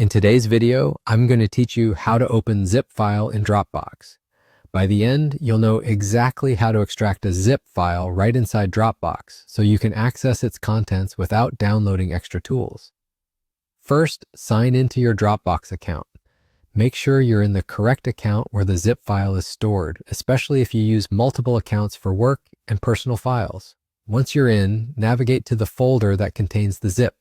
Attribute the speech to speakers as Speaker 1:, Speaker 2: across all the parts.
Speaker 1: In today's video, I'm going to teach you how to open zip file in Dropbox. By the end, you'll know exactly how to extract a zip file right inside Dropbox so you can access its contents without downloading extra tools. First, sign into your Dropbox account. Make sure you're in the correct account where the zip file is stored, especially if you use multiple accounts for work and personal files. Once you're in, navigate to the folder that contains the zip.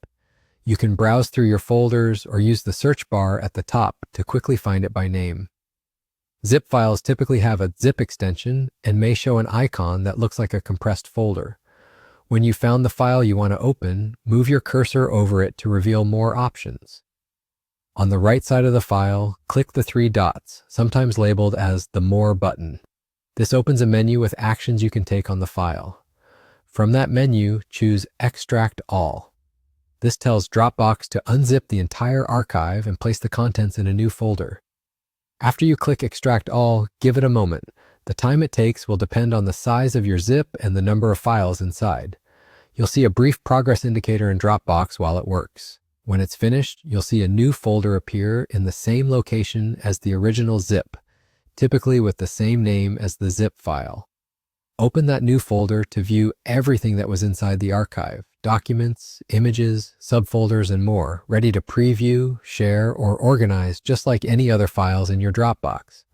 Speaker 1: You can browse through your folders or use the search bar at the top to quickly find it by name. Zip files typically have a zip extension and may show an icon that looks like a compressed folder. When you found the file you want to open, move your cursor over it to reveal more options. On the right side of the file, click the three dots, sometimes labeled as the More button. This opens a menu with actions you can take on the file. From that menu, choose Extract All. This tells Dropbox to unzip the entire archive and place the contents in a new folder. After you click Extract All, give it a moment. The time it takes will depend on the size of your zip and the number of files inside. You'll see a brief progress indicator in Dropbox while it works. When it's finished, you'll see a new folder appear in the same location as the original zip, typically with the same name as the zip file. Open that new folder to view everything that was inside the archive: documents, images, subfolders, and more, ready to preview, share, or organize just like any other files in your Dropbox.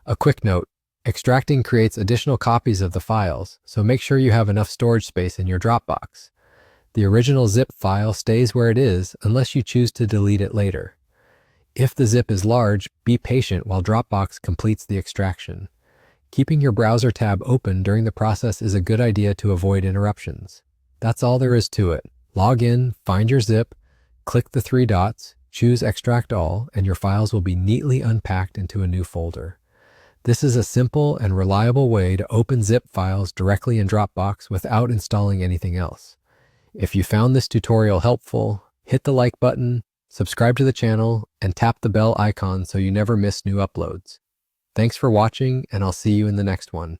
Speaker 1: A quick note: extracting creates additional copies of the files, so make sure you have enough storage space in your Dropbox. The original zip file stays where it is unless you choose to delete it later. If the zip is large, be patient while Dropbox completes the extraction. Keeping your browser tab open during the process is a good idea to avoid interruptions. That's all there is to it. Log in, find your zip, click the three dots, choose Extract All, and your files will be neatly unpacked into a new folder. This is a simple and reliable way to open zip files directly in Dropbox without installing anything else. If you found this tutorial helpful, hit the like button, subscribe to the channel, and tap the bell icon so you never miss new uploads. Thanks for watching, and I'll see you in the next one.